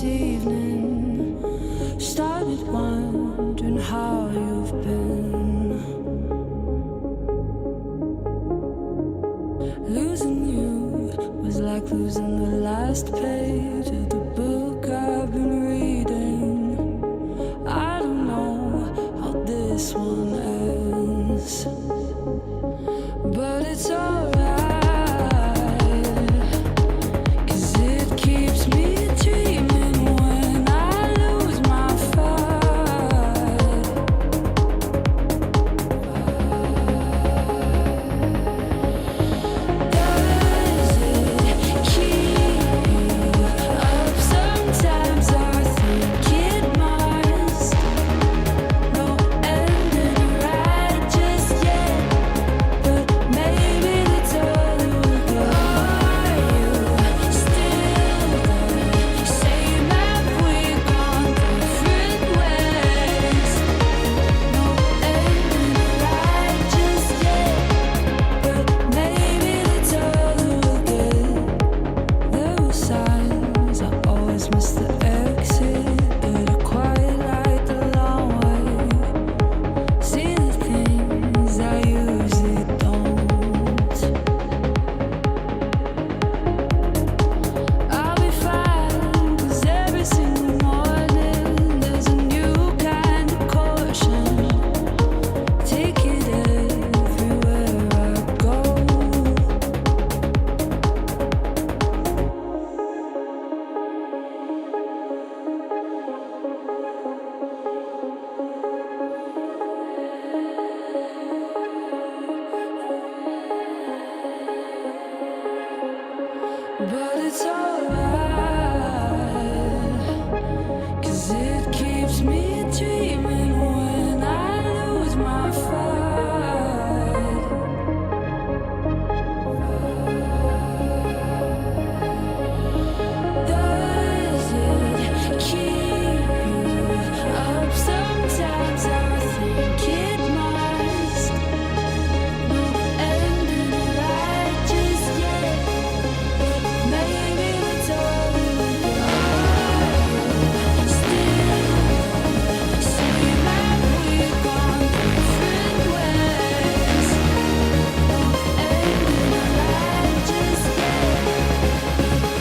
this evening. Started wondering how you've been. Losing you was like losing the last page of the book I've been reading. I don't know how this one ends, but it's alright. But it's alright, 'cause it keeps me dreaming when I lose my fight. Does it keep you up? Sometimes I think it must. No ending right just yet. Maybe that's all we got. Still, seem like we've gone different ways. No ending right just yet.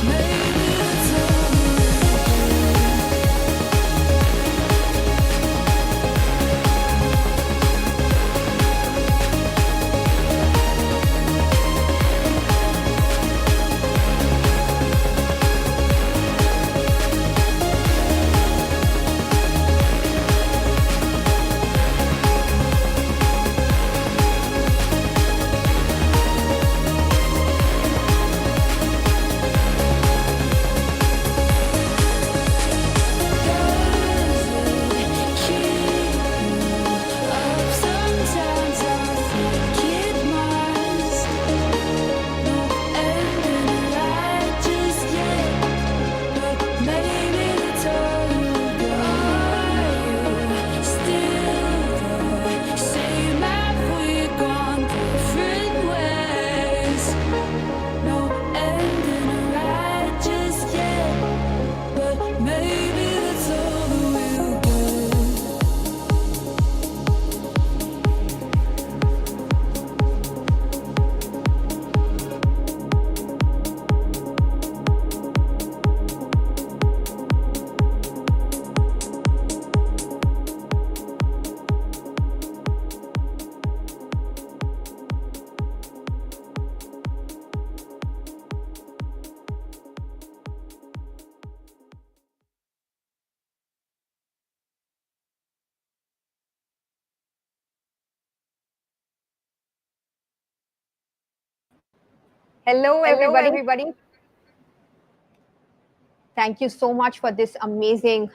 Maybe that's all we Hello, Hello, everybody. everybody. Thank you so much for this amazing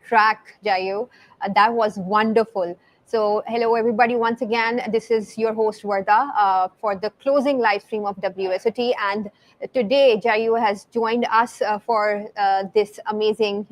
track, Jayu. That was wonderful. So, hello, everybody. Once again, this is your host, Varda, for the closing live stream of WSOT. And today, Jayu has joined us for this amazing,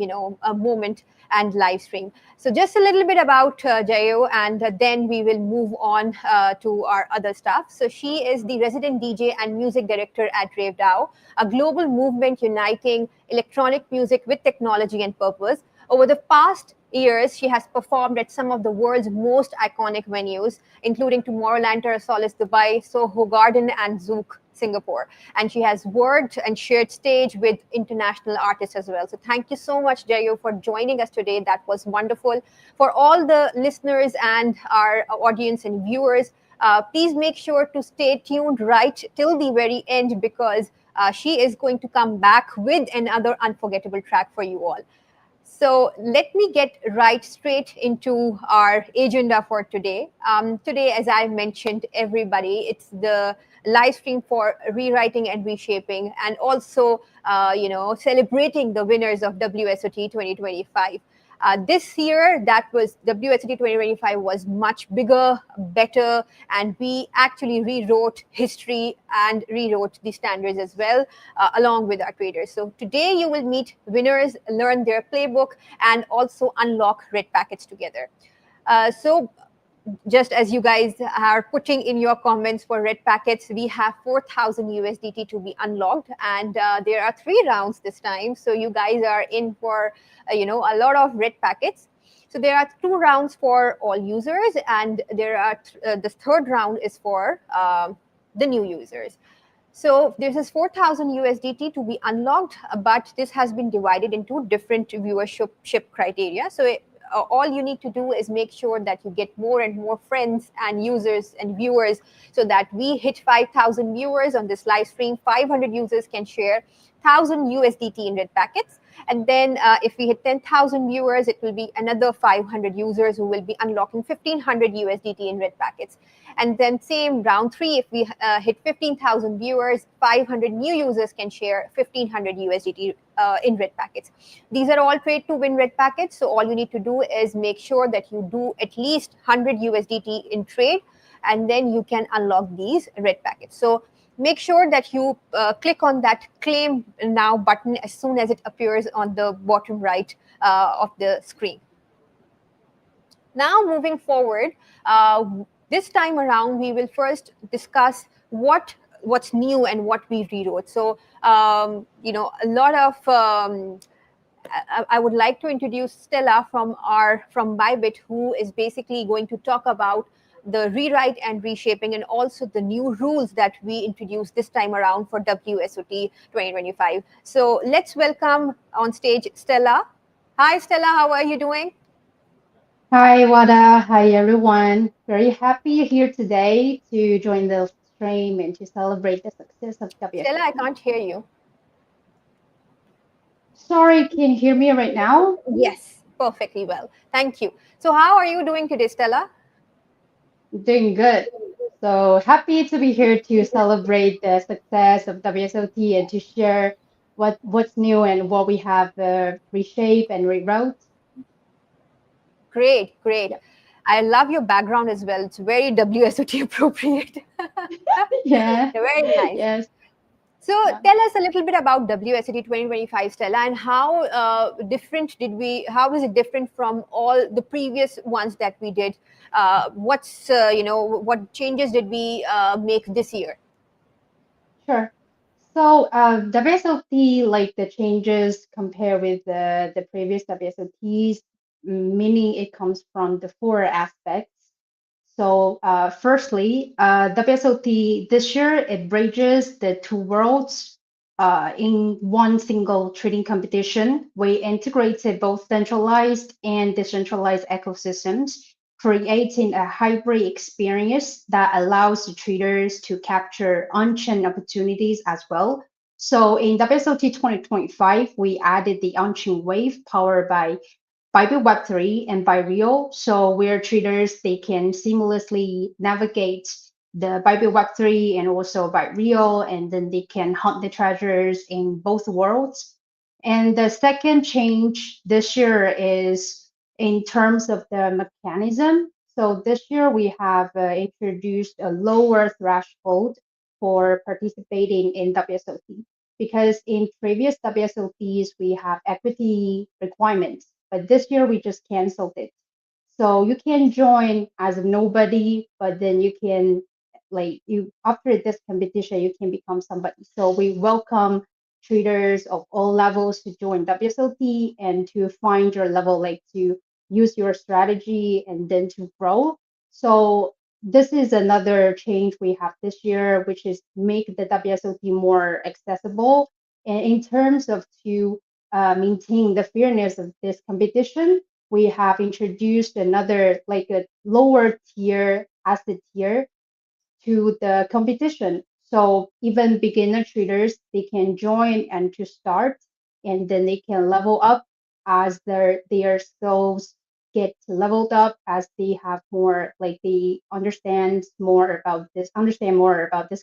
moment and live stream. So just a little bit about Jayo, and then we will move on to our other stuff. So she is the resident DJ and music director at RaveDAO, a global movement uniting electronic music with technology and purpose. Over the past years, she has performed at some of the world's most iconic venues, including Tomorrowland, Terrasolis, Dubai, Soho Garden, and Zouk, Singapore. And she has worked and shared stage with international artists as well. So thank you so much, Jayo, for joining us today. That was wonderful. For all the listeners and our audience and viewers, please make sure to stay tuned right till the very end, because she is going to come back with another unforgettable track for you all. So let me get right straight into our agenda for today. Today, as I mentioned, everybody, it's the live stream for rewriting and reshaping, and also, celebrating the winners of WSOT 2025. This year, that was WSOT 2025 was much bigger, better, and we actually rewrote history and rewrote the standards as well, along with our traders. So today you will meet winners, learn their playbook, and also unlock red packets together. So just as you guys are putting in your comments for red packets, we have 4,000 USDT to be unlocked, and there are 3 rounds this time. So you guys are in for a lot of red packets. So there are 2 rounds for all users, and there are the third round is for the new users. So this is 4,000 USDT to be unlocked, but this has been divided into different viewership criteria. So all you need to do is make sure that you get more and more friends and users and viewers, so that we hit 5,000 viewers on this live stream. 500 users can share 1,000 USDT in red packets. And then if we hit 10,000 viewers, it will be another 500 users who will be unlocking 1,500 USDT in red packets. And then same round 3, if we hit 15,000 viewers, 500 new users can share 1,500 USDT in red packets. These are all trade to win red packets. So all you need to do is make sure that you do at least 100 USDT in trade, and then you can unlock these red packets. So make sure that you click on that claim now button as soon as it appears on the bottom right of the screen. Now, moving forward, this time around, we will first discuss what's new and what we rewrote. So, a lot of I would like to introduce Stella from Bybit, who is basically going to talk about the rewrite and reshaping, and also the new rules that we introduced this time around for WSOT 2025. So let's welcome on stage Stella. Hi, Stella. How are you doing? Hi, Wada. Hi, everyone. Very happy here today to join the stream and to celebrate the success of Stella, I WSOT. can't hear you. Sorry, can you hear me right now? Yes, perfectly well. Thank you. So, how are you doing today, Stella? Doing good. So happy to be here to celebrate the success of WSOT and to share what's new and what we have reshaped and rewrote. Great, great. Yeah. I love your background as well. It's very WSOT appropriate. Yeah. Very nice. Yes. So Yeah. tell us a little bit about WSOT 2025, Stella, and how how is it different from all the previous ones that we did? What changes did we make this year? Sure. So WSOT, like the changes compared with the previous WSOTs, meaning it comes from the 4 aspects. So firstly, WSOT this year, it bridges the 2 worlds in one single trading competition. We integrated both centralized and decentralized ecosystems, creating a hybrid experience that allows the traders to capture on-chain opportunities as well. So in WSOT 2025, we added the on-chain wave powered by Bybit Web3 and by Real. So where traders they can seamlessly navigate the Bybit Web3 and also by Real, and then they can hunt the treasures in both worlds. And the second change this year is in terms of the mechanism. So this year we have introduced a lower threshold for participating in WSOT, because in previous WSOTs we have equity requirements, but this year we just canceled it. So you can join as a nobody, but then you can like you after this competition you can become somebody. So we welcome traders of all levels to join WSOT and to find your level, like to use your strategy and then to grow. So this is another change we have this year, which is make the WSOT more accessible. And in terms of to maintain the fairness of this competition, we have introduced another like a lower tier asset tier to the competition. So even beginner traders, they can join and to start, and then they can level up as their skills get leveled up as they have more like they understand more about this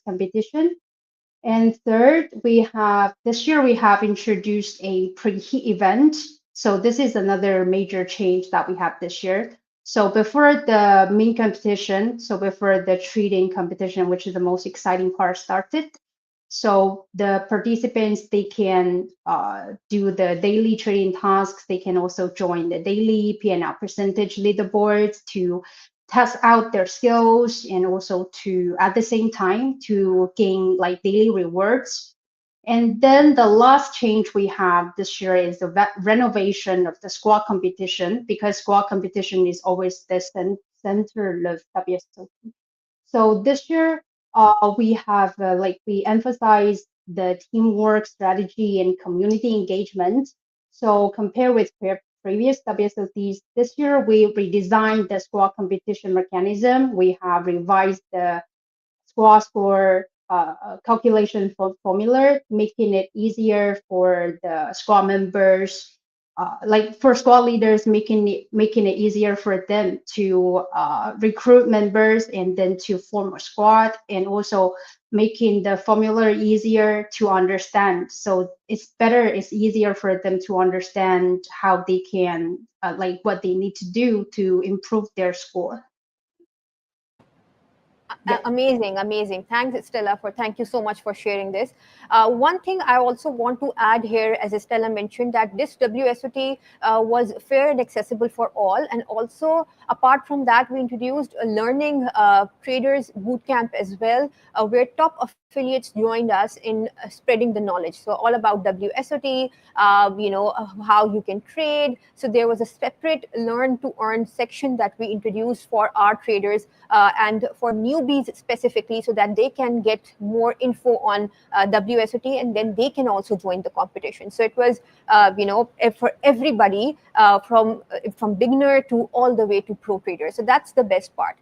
competition. And third, this year we have introduced a pre-heat event. So this is another major change that we have this year. So before the main competition, so before the trading competition, which is the most exciting part, started, so the participants, they can do the daily trading tasks. They can also join the daily P&L percentage leaderboards to test out their skills and also to at the same time to gain like daily rewards. And then the last change we have this year is the renovation of the squad competition, because squad competition is always the center of WSOT. So this year, we have we emphasize the teamwork, strategy, and community engagement. So compare with previous WSOTs, this year we redesigned the squad competition mechanism. We have revised the squad score calculation formula, making it easier for the squad members, like for squad leaders, making it easier for them to recruit members and then to form a squad, and also making the formula easier to understand. So it's easier for them to understand how they can like what they need to do to improve their score. Yeah. Amazing, amazing. Thanks, Stella, thank you so much for sharing this. One thing I also want to add here, as Stella mentioned, that this WSOT was fair and accessible for all. And also, apart from that, we introduced a learning traders bootcamp as well, where top affiliates joined us in spreading the knowledge. So all about WSOT, how you can trade. So there was a separate learn to earn section that we introduced for our traders and for newbies specifically, so that they can get more info on WSOT, and then they can also join the competition. So it was, for everybody from beginner to all the way to pro trader. So that's the best part.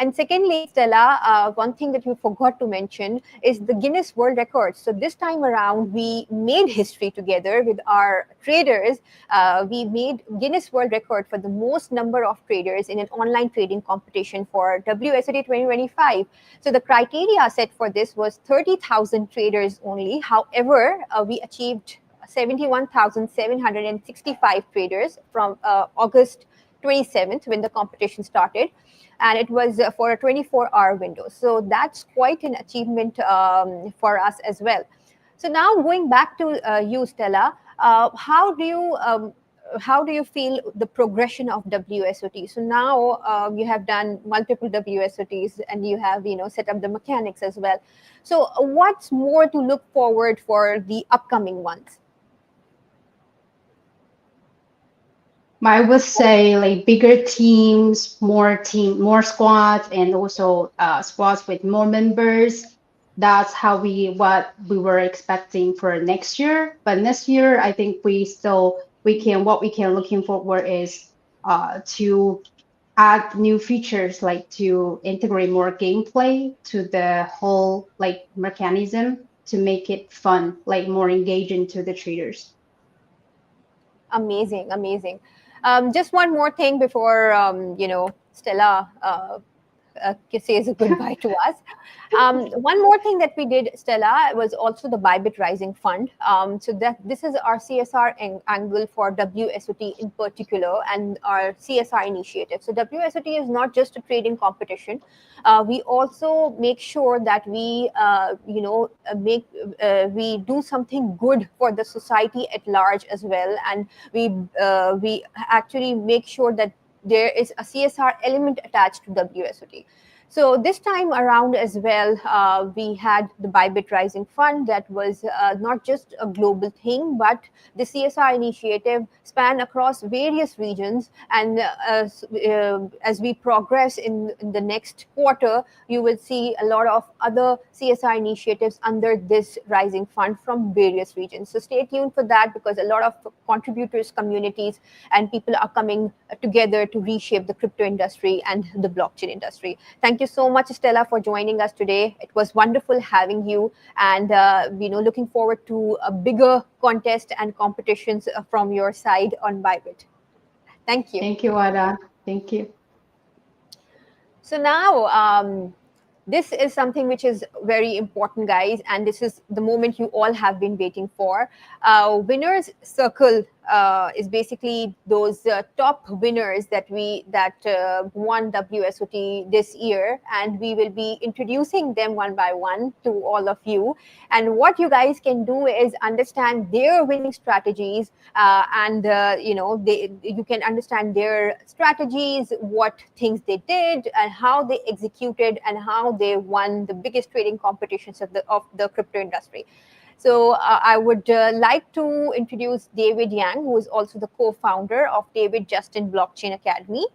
And secondly, Stella, one thing that you forgot to mention is the Guinness World Records. So this time around, we made history together with our traders. We made Guinness World Record for the most number of traders in an online trading competition for WSOT 2025. So the criteria set for this was 30,000 traders only. However, we achieved 71,765 traders from August 27th when the competition started, and it was for a 24-hour window. So that's quite an achievement for us as well. So now going back to you, Stella, how do you feel the progression of WSOT? So now you have done multiple WSOTs and you have set up the mechanics as well. So what's more to look forward for the upcoming ones? I would say like bigger teams, more squads, and also squads with more members. That's what we were expecting for next year. But next year, I think what we can looking forward is to add new features, like to integrate more gameplay to the whole like mechanism to make it fun, like more engaging to the traders. Amazing, amazing. Just one more thing before Stella says a goodbye to us. One more thing that we did, Stella, was also the Bybit Rising Fund. So that this is our CSR angle for WSOT in particular and our CSR initiative. So WSOT is not just a trading competition. We also make sure that we, we do something good for the society at large as well, and we actually make sure that there is a CSR element attached to WSOT. So this time around as well, we had the Bybit Rising Fund that was not just a global thing, but the CSR initiative span across various regions. And as we progress in the next quarter, you will see a lot of other CSR initiatives under this Rising Fund from various regions. So stay tuned for that, because a lot of contributors, communities, and people are coming together to reshape the crypto industry and the blockchain industry. Thank you so much, Stella, for joining us today. It was wonderful having you, and looking forward to a bigger contest and competitions from your side on Bybit. Thank you. Thank you, Ada. Thank you. So now, this is something which is very important, guys, and this is the moment you all have been waiting for. Winners Circle is basically those top winners that won WSOT this year, and we will be introducing them one by one to all of you. And what you guys can do is understand their winning strategies, and you can understand their strategies, what things they did, and how they executed, and how they won the biggest trading competitions of the crypto industry. So I would like to introduce David Yang, who is also the co-founder of David Justin Blockchain Academy.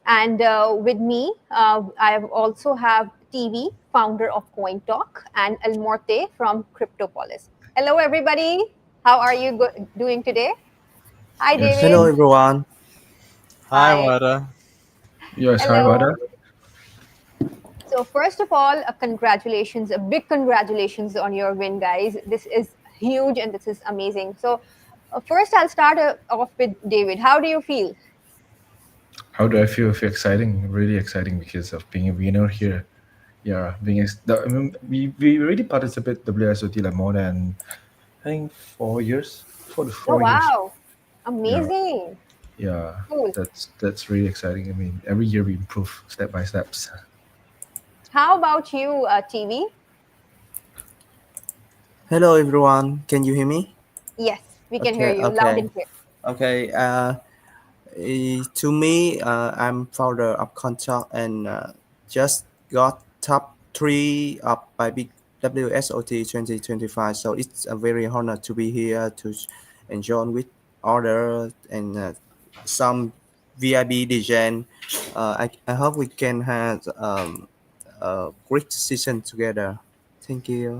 And with me, I also have TV, founder of CoinTalk, and El Morte from Cryptopolis. Hello, everybody. How are you doing today? Hi, Yes. David. Hello everyone. Hi, Hi. Wada. Yes, hi, Hello. Vada. So first of all, congratulations, a big congratulations on your win, guys. This is huge and this is amazing. So first I'll start off with David. How do you feel? How do I feel? I feel exciting, really exciting because of being a winner here. Yeah, we already participate WSOT like more than I think 4 years, 4 to 4 years. Wow, amazing. Yeah, Cool. that's really exciting. I mean, every year we improve step by steps. How about you, TV? Hello everyone. Can you hear me? Yes, we can hear Okay. you loud and clear. Okay. To me, I'm founder of Contact and just got top 3 of Bybit WSOT 2025. So it's a very honor to be here to join with others and some VIB DJ. I hope we can have a great season together. Thank you.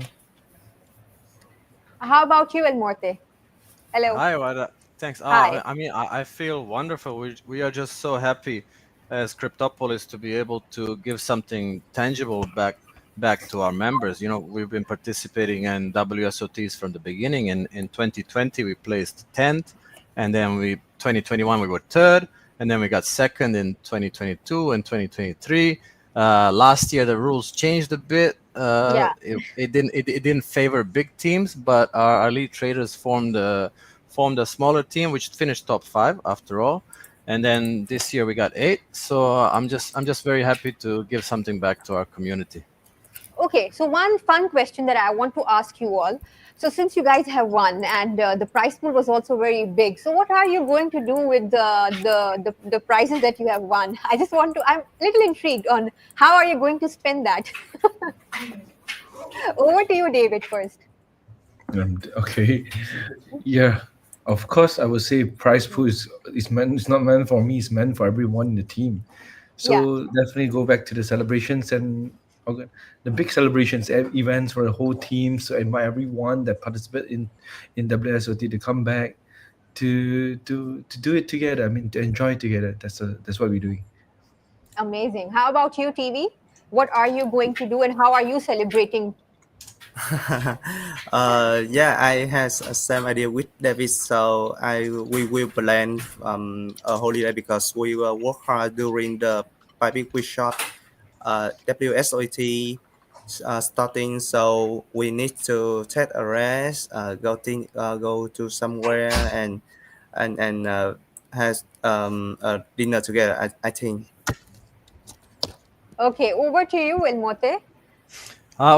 How about you, El Morte? Hello. Hi, Wada. Thanks. Hi. I mean, I feel wonderful. We are just so happy as Cryptopolis to be able to give something tangible back to our members. You know, we've been participating in WSOTs from the beginning. In 2020, we placed 10th, and then 2021 we were 3rd, and then we got 2nd in 2022 and 2023. Last year the rules changed a bit. Yeah. It didn't favor big teams, but our lead traders formed a smaller team which finished top 5 after all. And then this year we got 8. So I'm just very happy to give something back to our community. Okay, so one fun question that I want to ask you all. So since you guys have won and the prize pool was also very big, so what are you going to do with the prizes that you have won? I'm a little intrigued on how are you going to spend that? Over to you, David, first. Okay, yeah. Of course, I would say prize pool is it's not meant for me. It's meant for everyone in the team. So definitely go back to the celebrations and the big celebrations, events for the whole team. So invite everyone that participate in WSOT to come back to do it together. I mean, to enjoy it together. That's what we're doing. Amazing. How about you, TV? What are you going to do and how are you celebrating? Yeah, I has the same idea with David. So we will plan a holiday because we will work hard during the Bybit WSOT WSOT starting, so we need to take a rest, go to somewhere and has a dinner together. I think. Okay, over to you, Ilmote. I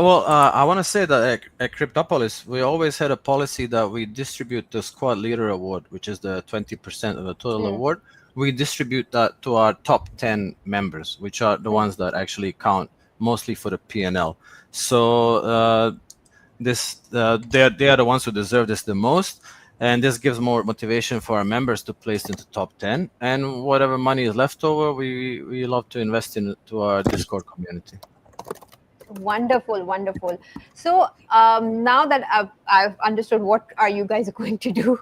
want to say that at Cryptopolis, we always had a policy that we distribute the squad leader award, which is the 20% of the total award. We distribute that to our top 10 members, which are the ones that actually count mostly for the P&L. So they are the ones who deserve this the most. And this gives more motivation for our members to place into top 10. And whatever money is left over, we love to invest into our Discord community. Wonderful, wonderful. So now that I've understood what are you guys going to do,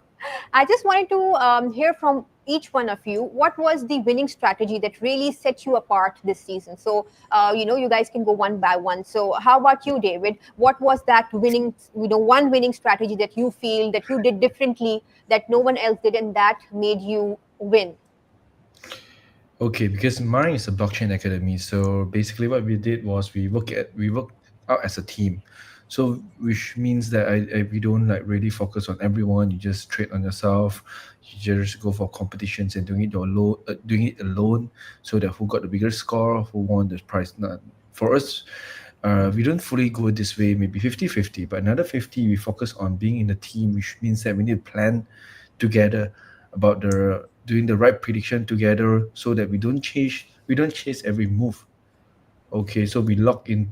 I just wanted to hear from each one of you. What was the winning strategy that really set you apart this season? So you guys can go one by one. So how about you, David? What was that winning, one winning strategy that you feel that you did differently that no one else did, and that made you win? Okay, because mine is a blockchain academy. So basically, what we did was we work out as a team. So which means that we don't like really focus on everyone. You just trade on yourself. You just go for competitions and doing it alone. So that who got the bigger score, who won the prize. Not for us. We don't fully go this way, maybe 50-50, but another 50 we focus on being in a team, which means that we need to plan together about doing the right prediction together, so that we don't chase every move. Okay, so we lock in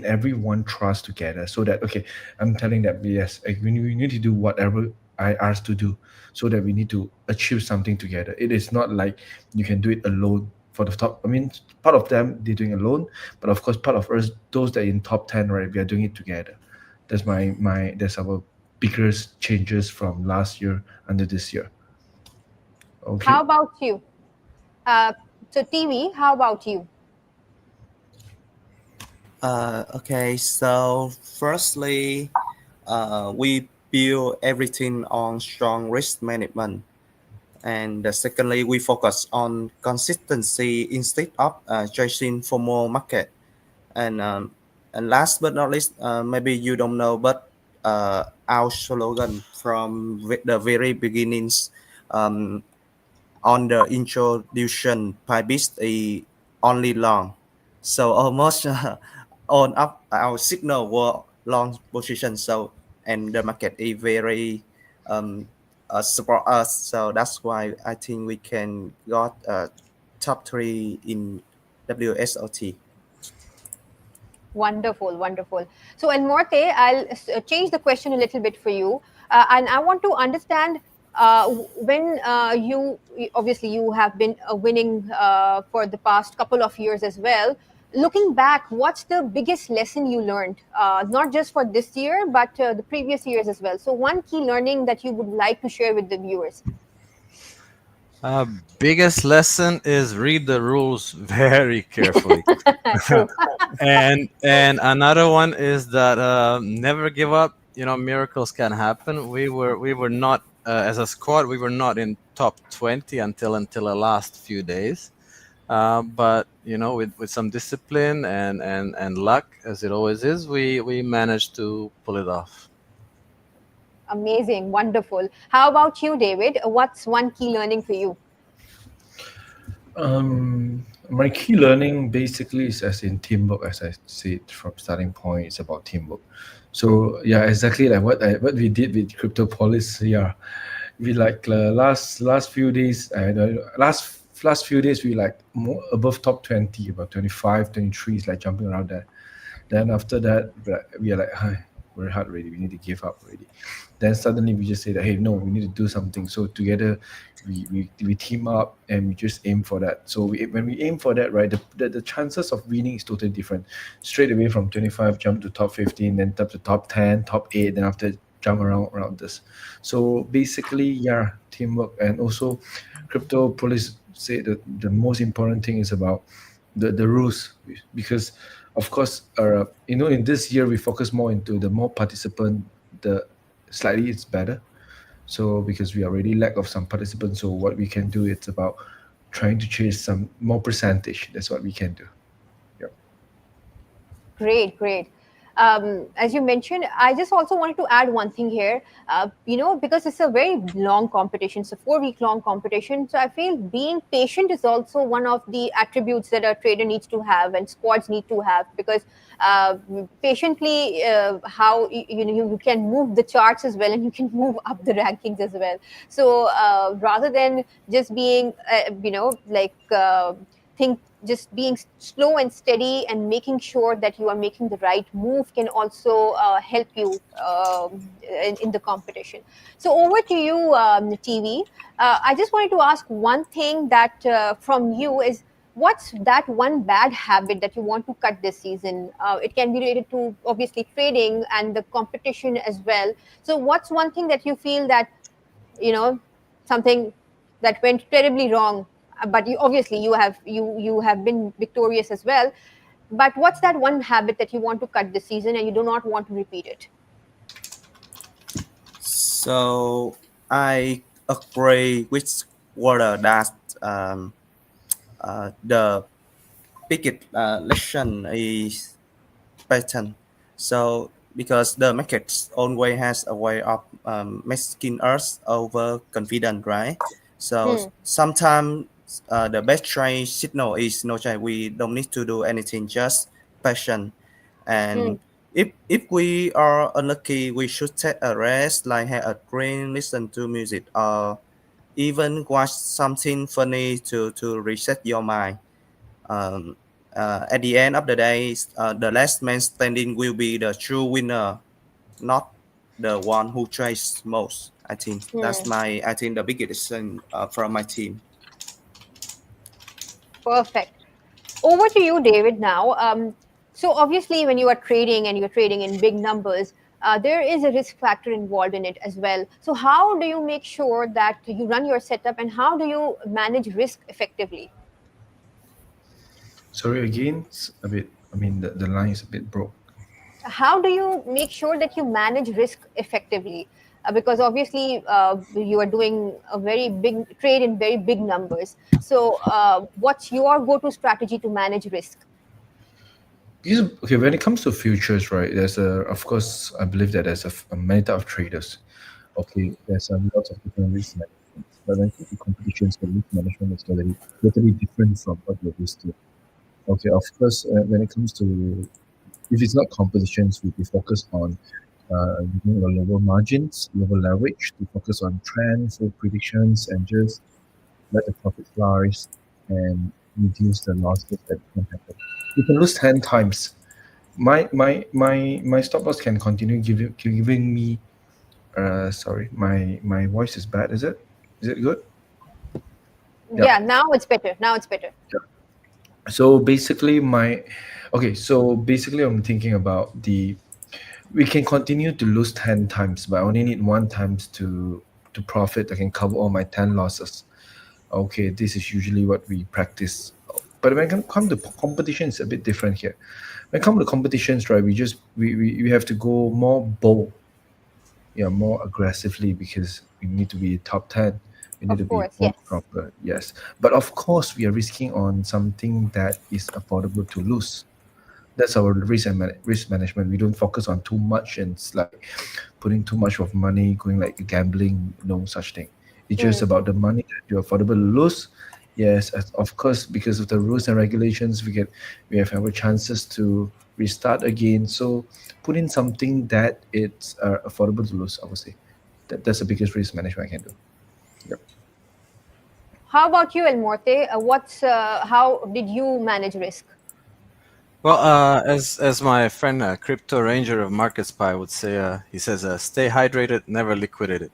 everyone trust together, so that okay, I'm telling that yes, we need to do whatever I asked to do, so that we need to achieve something together. It is not like you can do it alone for the top. I mean, part of them they're doing alone, but of course part of us, those that are in top 10, right, we are doing it together. That's that's our biggest changes from last year under this year. Okay. How about you? So TV, how about you? Okay, so firstly, we build everything on strong risk management. And secondly, we focus on consistency instead of chasing for more market. And last but not least, maybe you don't know, but our slogan from the very beginnings, on the introduction, Bybit is only long. So almost on up our signal were long position. So and the market is very support us. So that's why I think we can got top 3 in WSOT. Wonderful, wonderful. So, Enmorte, I'll change the question a little bit for you, and I want to understand when obviously you have been winning for the past couple of years as well. Looking back, what's the biggest lesson you learned, not just for this year, but the previous years as well? So, one key learning that you would like to share with the viewers. Biggest lesson is read the rules very carefully. and another one is that never give up. Miracles can happen. We were not as a squad. We were not in top 20 until the last few days. But with some discipline and luck, as it always is, we managed to pull it off. Amazing, wonderful. How about you, David? What's one key learning for you? My key learning basically is as in teamwork, as I said from starting point. It's about teamwork. So yeah, exactly like what we did with Cryptopolis. Yeah, we like last few days. Last few days we like more above top 20, about 25, 23 is like jumping around there. Then after that we are like, hi, we're hard already. We need to give up already. Then suddenly we just say that, hey, no, we need to do something. So together we team up and we just aim for that. So when we aim for that, right, the chances of winning is totally different. Straight away from 25 jump to top 15, then up to top 10, top 8, then after jump around this. So basically, yeah, teamwork. And also Cryptopolis say that the most important thing is about the rules, because of course in this year we focus more into the more participant, the slightly it's better. So because we already lack of some participants, so what we can do, it's about trying to chase some more percentage. That's what we can do. Yeah. Great, great. As you mentioned, I just also wanted to add one thing here. Because it's a very long competition, it's a 4 week long competition. So I feel being patient is also one of the attributes that a trader needs to have and squads need to have, because uh, patiently, how you can move the charts as well, and you can move up the rankings as well. So rather than just being, think just being slow and steady and making sure that you are making the right move can also help you in the competition. So over to you, TV. I just wanted to ask one thing that from you is, what's that one bad habit that you want to cut this season? It can be related to obviously trading and the competition as well. So what's one thing that you feel that, you know something that went terribly wrong, but you obviously you have been victorious as well, but what's that one habit that you want to cut this season and you do not want to repeat it? So I agree with Water that the biggest lesson is pattern. So because the market always has a way of making us overconfident, right? So Hmm. sometimes the best trade signal is no trade. We don't need to do anything, just passion. Hmm. And if we are unlucky, we should take a rest, like have a drink, listen to music, or even watch something funny to reset your mind. Um, at the end of the day, the last man standing will be the true winner, not the one who tries most. I think Hmm. I think the biggest thing from my team. Perfect. Over to you, David, now. So obviously when you are trading and you're trading in big numbers, there is a risk factor involved in it as well. So how do you make sure that you run your setup, and how do you manage risk effectively? Sorry again, it's a bit. I mean, the line is a bit broke. How do you make sure that you manage risk effectively? Because obviously you are doing a very big trade in very big numbers. So what's your go-to strategy to manage risk? Because, okay, when it comes to futures, right? There's of course, I believe that there's a many type of traders. Okay, there's a lot of different risk management, but when it comes to competitions, the risk management is totally different from what you're used to. Okay, of course, when it comes to, if it's not competitions, we focus on using a lower margins, lower leverage to focus on trends or predictions and just let the profit flourish and reduce the losses that can happen. You can lose 10 times. My stop loss can continue giving me sorry, my voice is bad, is it? Is it good? Yeah. Yeah, now it's better. Now it's better. So basically I'm thinking about the we can continue to lose 10 times, but I only need one times to profit. I can cover all my 10 losses. Okay, this is usually what we practice. But when it come to competition, it's a bit different here. When it comes to competitions, right, we have to go more bold, yeah, more aggressively because we need to be top 10. We need to Of be course, more yes. stronger, yes. But of course, we are risking on something that is affordable to lose. That's our risk management. We don't focus on too much and it's like putting too much of money, going like gambling, no such thing. It's just Hmm. about the money that you're affordable to lose. Yes, of course, because of the rules and regulations, we have our chances to restart again. So put in something that it's affordable to lose. I would say that's the biggest risk management I can do. Yep. How about you, El Morte? How did you manage risk? Well, as my friend Crypto Ranger of Market Spy would say, he says, "Stay hydrated, never liquidated."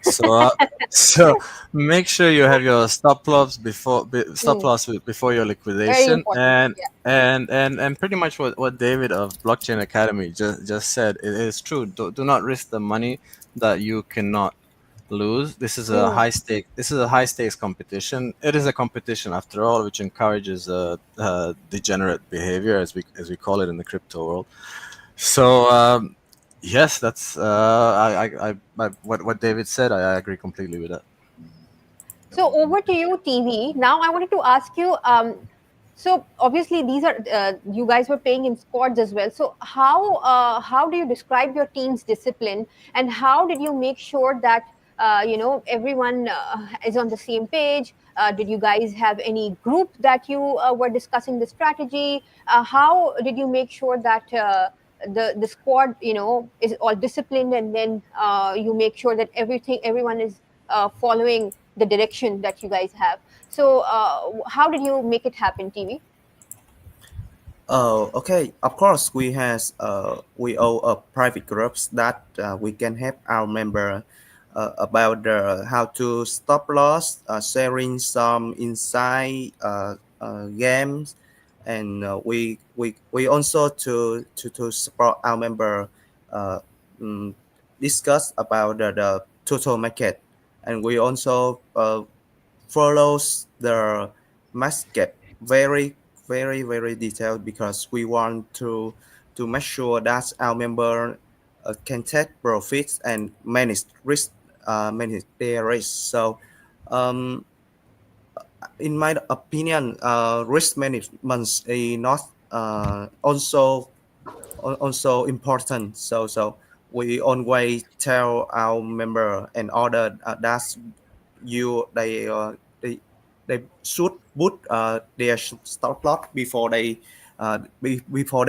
So, so make sure you have your stop Hmm. loss before your Very liquidation, important. and Yeah. pretty much what David of Blockchain Academy just said, it is true. Do not risk the money that you cannot lose. Hmm. This is a high stakes competition. It is a competition after all, which encourages degenerate behavior, as we call it in the crypto world. So yes, that's what David said. I agree completely with that. So over to you, TV. Now I wanted to ask you. So obviously these are you guys were playing in squads as well. So how do you describe your team's discipline, and how did you make sure that everyone is on the same page? Did you guys have any group that you were discussing the strategy? How did you make sure that the squad is all disciplined, and then you make sure that everyone is following the direction that you guys have? So, how did you make it happen, TV? Oh, okay. Of course, we own a private groups that we can help our member about how to stop loss, sharing some inside games, and we also to support our member uh, mm, discuss about the total market, and we also follows the market very detailed because we want to make sure that our member can take profits and manage their risk. So um, in my opinion, risk management is not also important. So we always tell our member and order that they should put their stop loss before they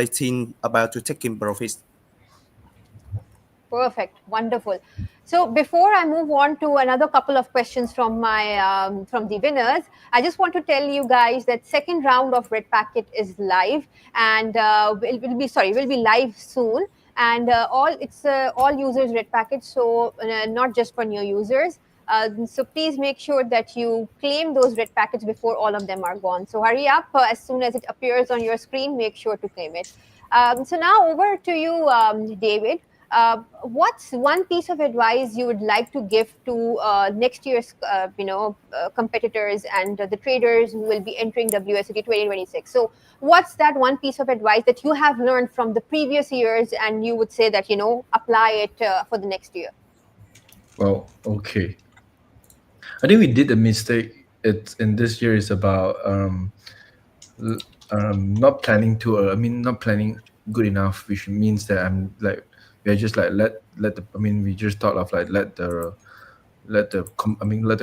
think about to taking profits. Perfect, wonderful. So before I move on to another couple of questions from my from the winners, I just want to tell you guys that second round of Red Packet is live, and will be live soon. And all users Red Packet, so not just for new users. So please make sure that you claim those red packets before all of them are gone. So hurry up, as soon as it appears on your screen, make sure to claim it. So now over to you, David. What's one piece of advice you would like to give to next year's competitors and the traders who will be entering WSOT 2026? So what's that one piece of advice that you have learned from the previous years, and you would say that apply it for the next year? Well, okay. I think we did a mistake. It's in this year is about not planning to. I mean, not planning good enough, which means that I'm like we are just like let the. I mean, we just thought of like let the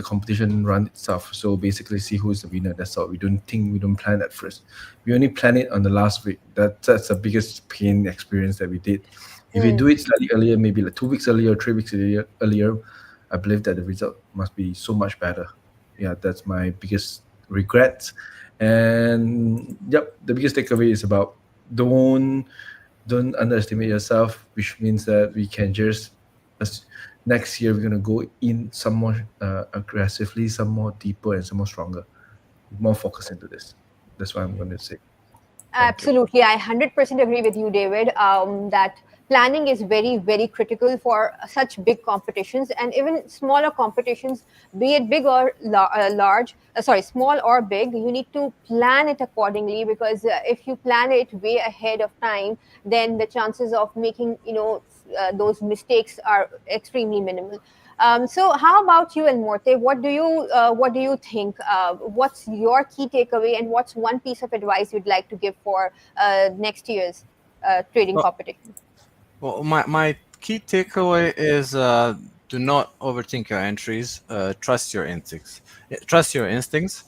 competition run itself. So basically, see who's the winner. That's all. We don't plan at first. We only plan it on the last week. That's the biggest pain experience that we did. If we do it slightly earlier, maybe like 2 weeks earlier, 3 weeks earlier, I believe that the result must be so much better. Yeah, that's my biggest regret. And yep, the biggest takeaway is about don't don't underestimate yourself, which means that we can just as next year we're gonna go in some more aggressively, some more deeper, and some more stronger, more focus into this. That's what I'm going to say. Thank you. Absolutely. I 100% agree with you, David, that planning is very, very critical for such big competitions, and even smaller competitions, be it big or large, small or big, you need to plan it accordingly, because if you plan it way ahead of time, then the chances of making, those mistakes are extremely minimal. So, how about you, El Morte? What do you think? What's your key takeaway, and what's one piece of advice you'd like to give for next year's trading Well, competition? my key takeaway is do not overthink your entries. Trust your instincts. Trust your instincts.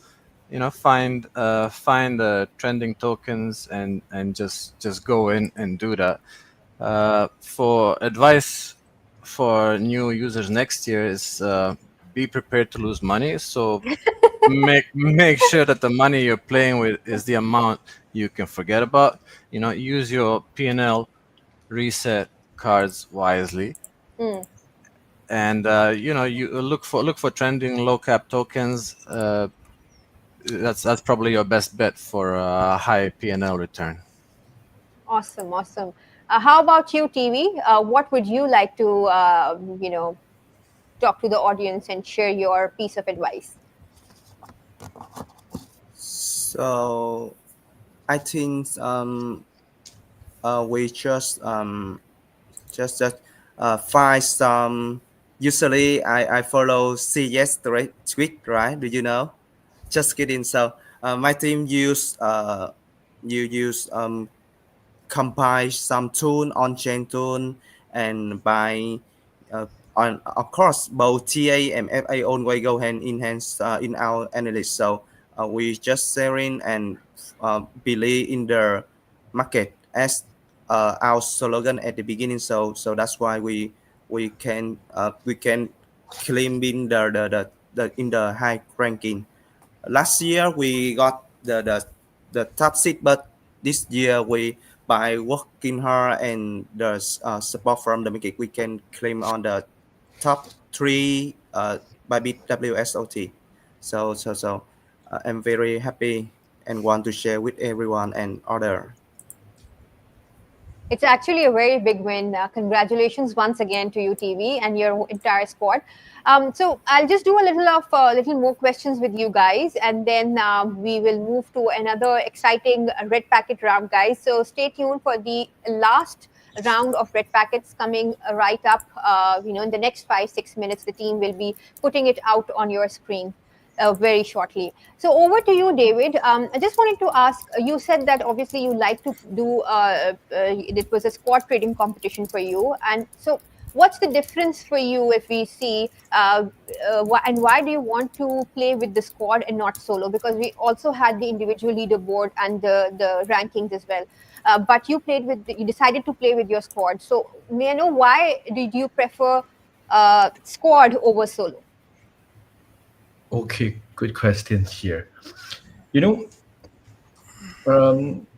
Find trending tokens and just go in and do that. For advice for new users next year is be prepared to lose money. So make sure that the money you're playing with is the amount you can forget about. Use your P&L reset cards wisely, Hmm. and you look for trending low cap tokens. That's probably your best bet for a high P&L return. Awesome, awesome. How about you, TV? What would you like to, talk to the audience and share your piece of advice? So I think we just find some. Usually I follow CS tweet, right? Do you know? Just kidding. So My team use compile some tool on chain tool and by on of course both TA and FA always go hand in hands in our analysis. So we just sharing and believe in the market as our slogan at the beginning. So that's why we can claim in the in the high ranking. Last year we got the top seat, but this year we by working hard and the support from the market, we can claim on the top three by WSOT. So I'm very happy and want to share with everyone and other. It's actually a very big win. Congratulations once again to you, TV, and your entire squad. So I'll just do a little more questions with you guys, and then we will move to another exciting red packet round, guys. So stay tuned for the last round of red packets coming right up. In the next 5-6 minutes, the team will be putting it out on your screen. Very shortly. So over to you, David. I just wanted to ask, you said that obviously you like to do, it was a squad trading competition for you. And so what's the difference for you if we see, and why do you want to play with the squad and not solo? Because we also had the individual leaderboard and the rankings as well. But you decided to play with your squad. So may I know why did you prefer squad over solo? Okay, good question here. You know,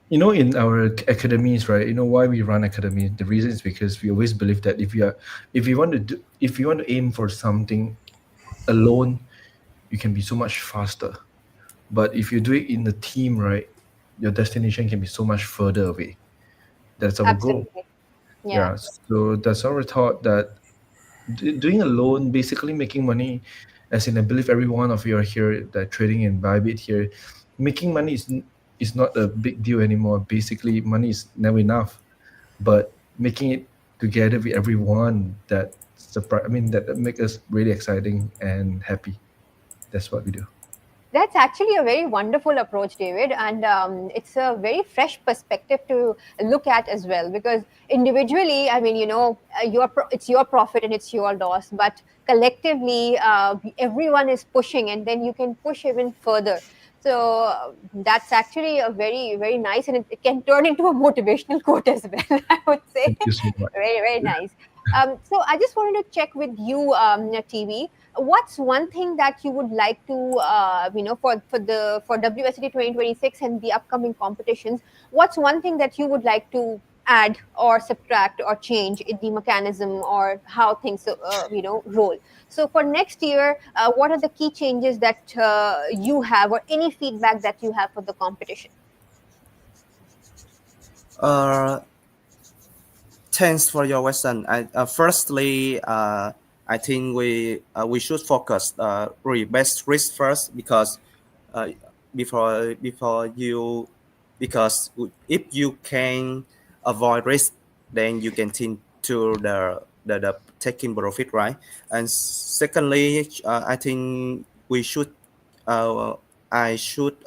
in our academies, right? You know why we run academy? The reason is because we always believe that if you want to aim for something alone, you can be so much faster. But if you do it in a team, right, your destination can be so much further away. That's our goal. Absolutely. Yeah. So that's our thought that doing alone, basically making money, as in I believe every one of you are here that trading in Bybit here, making money is not a big deal anymore. Basically, money is never enough, but making it together with everyone that that make us really exciting and happy. That's what we do. That's actually a very wonderful approach, David, and it's a very fresh perspective to look at as well. Because individually, I mean, it's your profit and it's your loss, but collectively, everyone is pushing, and then you can push even further. So that's actually a very, very nice, and it can turn into a motivational quote as well. I would say, Thank you so much. very, very nice. So I just wanted to check with you, TV. What's one thing that you would like to, for WSOT 2026 and the upcoming competitions? What's one thing that you would like to add or subtract or change in the mechanism or how things roll? So for next year, what are the key changes that you have, or any feedback that you have for the competition? Thanks for your question. Firstly, I think we should focus best risk first because uh, before you because if you can avoid risk, then you can think to the taking profit, right? And secondly, I think we should I should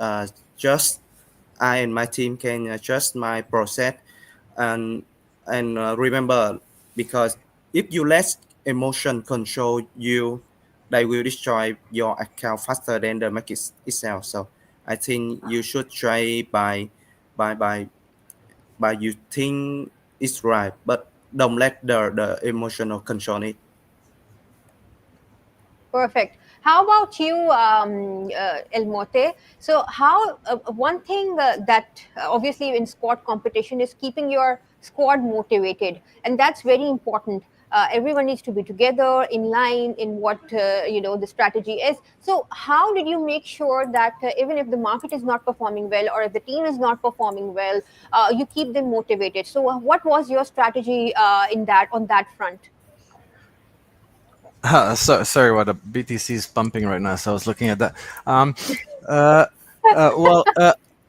just I and my team can adjust my process and remember, because if you let emotion control you, they will destroy your account faster than the market itself. So I think you should try by by you think it's right, but don't let the emotional control it. Perfect. How about you, El Mote? So, how one thing that obviously in squad competition is keeping your squad motivated, and that's very important. Everyone needs to be together in line in what the strategy is. So, how did you make sure that even if the market is not performing well or if the team is not performing well, you keep them motivated? So, what was your strategy on that front? Sorry, what the BTC is pumping right now. So I was looking at that. Uh, well,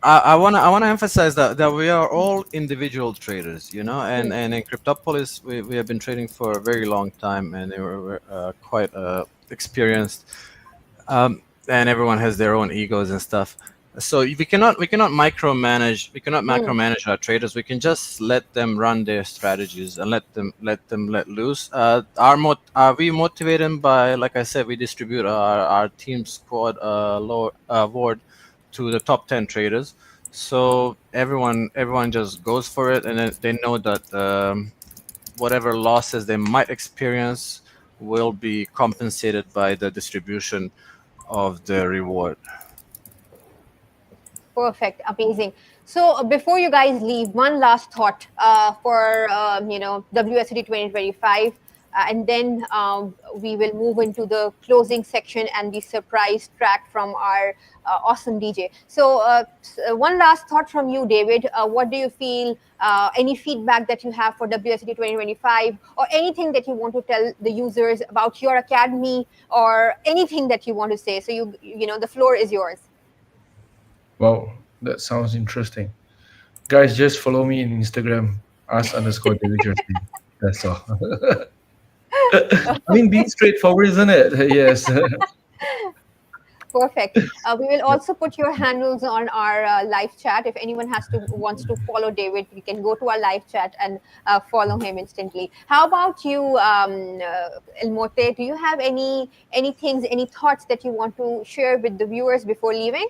I wanna emphasize that we are all individual traders, and in Cryptopolis we have been trading for a very long time, and we're quite experienced, and everyone has their own egos and stuff. So we cannot micromanage our traders. We can just let them run their strategies and let loose. We motivate them by, like I said, we distribute our team squad lower award to the top 10 traders. So everyone just goes for it, and then they know that whatever losses they might experience will be compensated by the distribution of the reward. Perfect, amazing. So before you guys leave, one last thought for WSOT 2025, and then we will move into the closing section and the surprise track from our awesome DJ. So one last thought from you, David. What do you feel? Any feedback that you have for WSOT 2025, or anything that you want to tell the users about your academy, or anything that you want to say? So the floor is yours. Wow, that sounds interesting. Guys, just follow me in Instagram, us_David Jersey. That's all. I mean, being straightforward, isn't it? Yes. Perfect. We will also put your handles on our live chat. If anyone wants to follow David, we can go to our live chat and follow him instantly. How about you, Elmote? Do you have any things, any thoughts that you want to share with the viewers before leaving?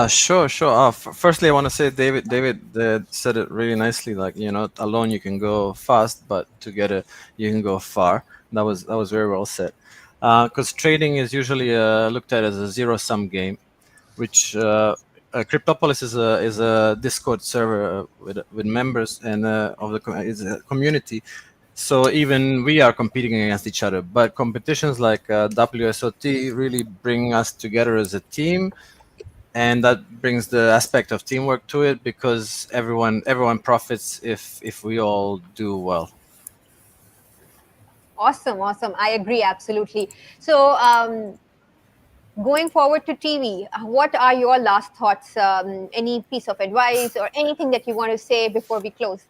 Sure, sure. Firstly, I want to say David said it really nicely. Like, alone you can go fast, but together you can go far. That was very well said. Because trading is usually looked at as a zero-sum game, which Cryptopolis is a Discord server with members and of the is a community. So even we are competing against each other. But competitions like WSOT really bring us together as a team, and that brings the aspect of teamwork to it, because everyone profits if we all do well. Awesome, awesome. I agree absolutely. So going forward to TV, what are your last thoughts? Any piece of advice or anything that you want to say before we close?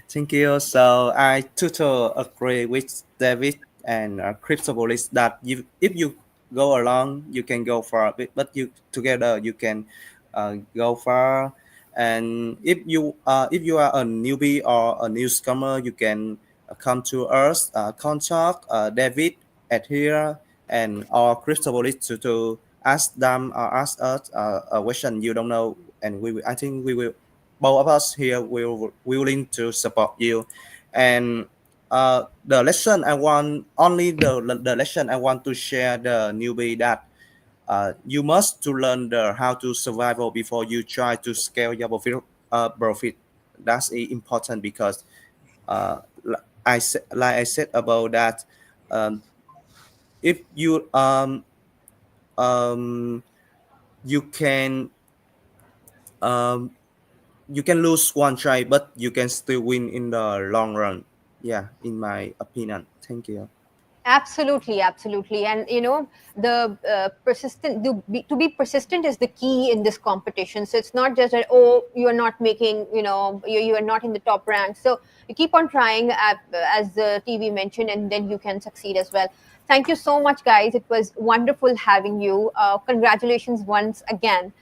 Thank you. So I totally agree with David and Cryptopolis that if you go along, you can go far, but you together you can go far. And if you are a newbie or a newcomer, you can come to us, contact David at here and or Cryptopolis to ask them or ask us a question you don't know, and I think we will, both of us here will willing to support you. And the lesson I want, only the lesson I want to share the newbie that you must to learn how to survival before you try to scale your profit. That's important, because like I said about that, um, if um, you can um, you can lose one try, but you can still win in the long run. Yeah, in my opinion. Thank you. Absolutely, absolutely. And the to be persistent is the key in this competition. So it's not just that, oh, you are not making, you are not in the top rank. So you keep on trying, as the TV mentioned, and then you can succeed as well. Thank you so much, guys. It was wonderful having you. Congratulations once again.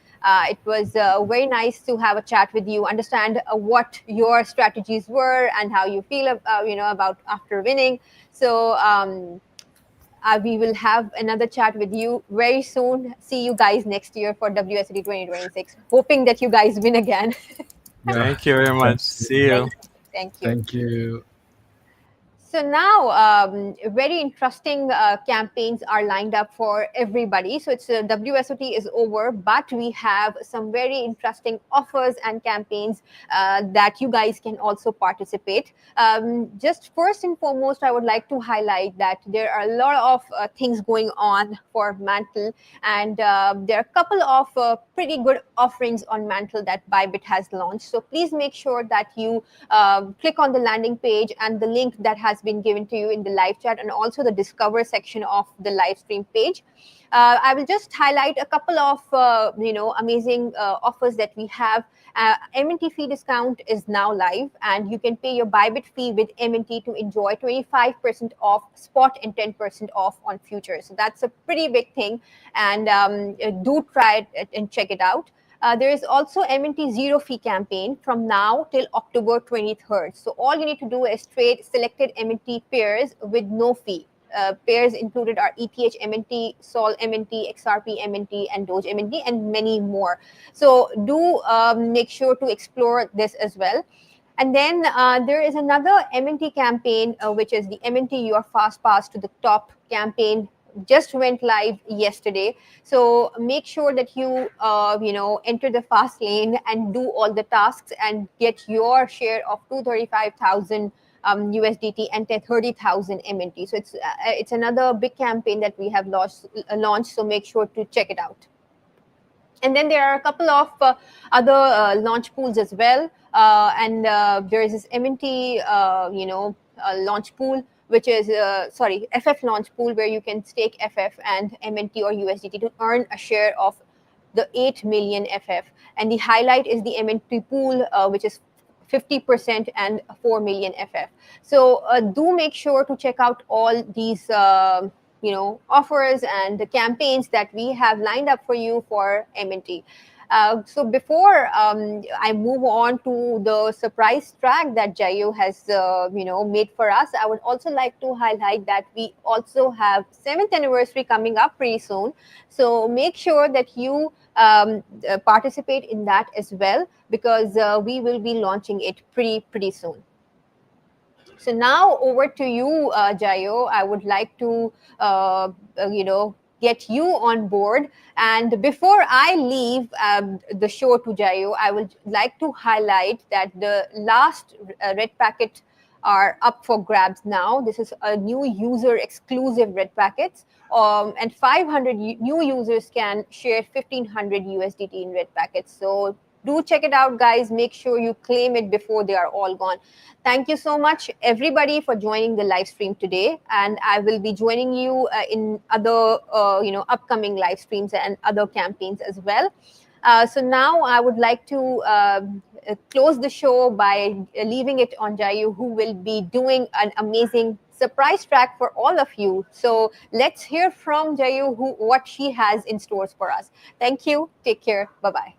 It was very nice to have a chat with you, understand what your strategies were and how you feel, about after winning. So we will have another chat with you very soon. See you guys next year for WSOT 2026. Hoping that you guys win again. Yeah. Thank you very much. Thank See you. you. Thank you. Thank you. So now, very interesting campaigns are lined up for everybody. So it's WSOT is over, but we have some very interesting offers and campaigns that you guys can also participate. Just first and foremost, I would like to highlight that there are a lot of things going on for Mantle, and there are a couple of pretty good offerings on Mantle that Bybit has launched. So please make sure that you click on the landing page and the link that has been given to you in the live chat and also the discover section of the live stream page. I will just highlight a couple of amazing offers that we have. M&T fee discount is now live, and you can pay your Bybit fee with M&T to enjoy 25% off spot and 10% off on futures. So that's a pretty big thing, and do try it and check it out. There is also M&T zero fee campaign from now till October 23rd. So all you need to do is trade selected M&T pairs with no fee. Pairs included are ETH M&T, Sol M&T, XRP M&T, and Doge M&T, and many more. So do make sure to explore this as well. And then there is another M&T campaign, which is the M&T Your Fast Pass to the Top campaign. Just went live yesterday. So make sure that you enter the fast lane and do all the tasks and get your share of 235,000 USDT and 30,000 MNT. So it's another big campaign that we have launched. So make sure to check it out. And then there are a couple of other launch pools as well. And there is this MNT, launch pool, which is, FF launch pool, where you can stake FF and MNT or USDT to earn a share of the 8 million FF. And the highlight is the MNT pool, which is 50% and 4 million FF. So do make sure to check out all these offers and the campaigns that we have lined up for you for M&T. So before I move on to the surprise track that Jayu has made for us, I would also like to highlight that we also have 7th anniversary coming up pretty soon. So make sure that you participate in that as well, because we will be launching it pretty soon. So now over to you, Jayo. I would like to, get you on board. And before I leave the show to Jayo, I would like to highlight that the last red packet are up for grabs now. This is a new user exclusive red packets. And 500 new users can share 1,500 USDT in red packets. So do check it out, guys. Make sure you claim it before they are all gone. Thank you so much, everybody, for joining the live stream today. And I will be joining you in other, upcoming live streams and other campaigns as well. So now I would like to close the show by leaving it on Jayu, who will be doing an amazing surprise track for all of you. So let's hear from Jayu what she has in stores for us. Thank you. Take care. Bye-bye.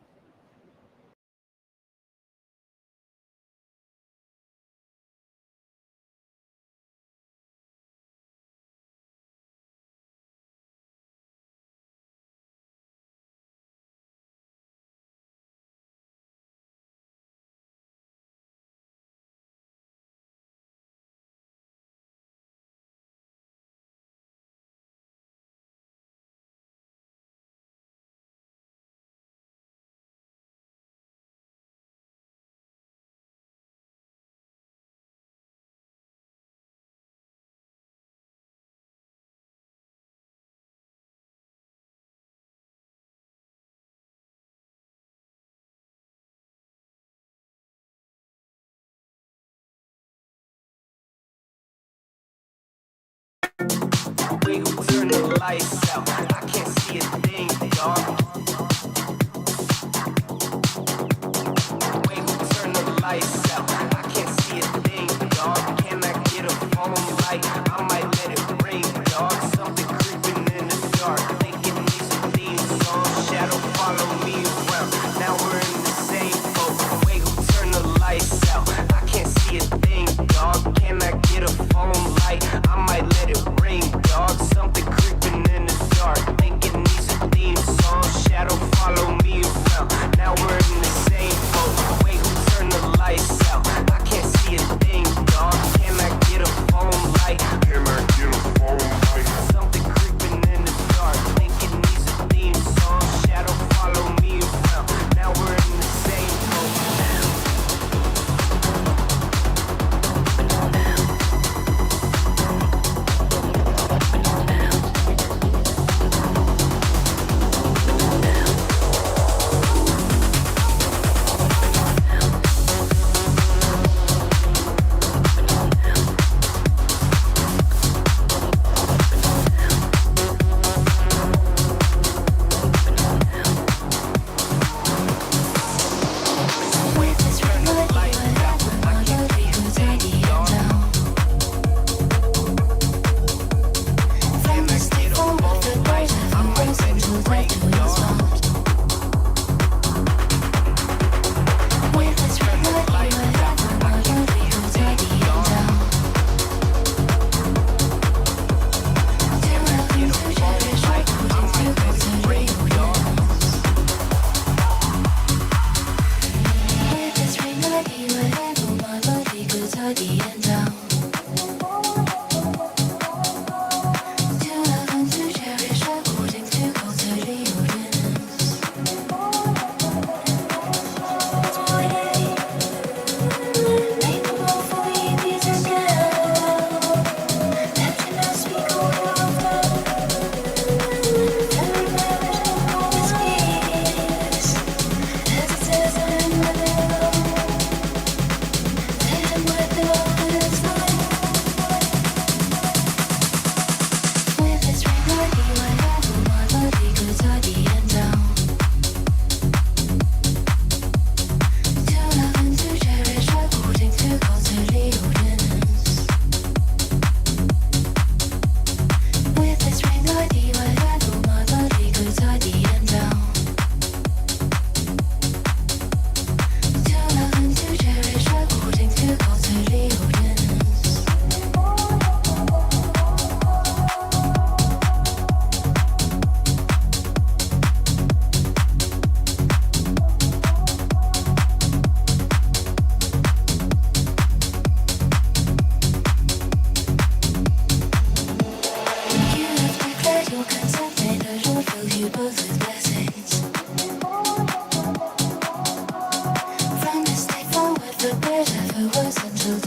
We will turn the lights out. I can't see a thing, dog. We will turn the lights out. I can't see a thing, dog. Can I get a phone light? I might let it ring, dog. Something creeping in the dark. Thinking needs a theme song. Shadow follow me around. Now we're in the same boat. We will turn the lights out. I can't see a thing, dog. Can I get a phone light? I might let it ring, dog. Something creeping in the dark, thinking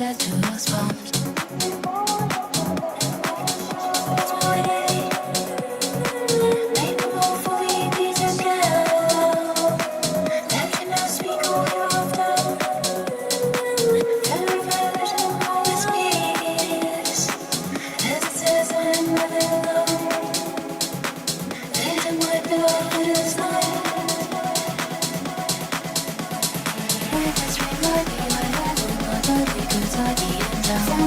get to the spot. Make a move for we be together. Let him now speak all your after. Very version always peace. As it says I'm not alone. Let him wipe it off with his life. Cause I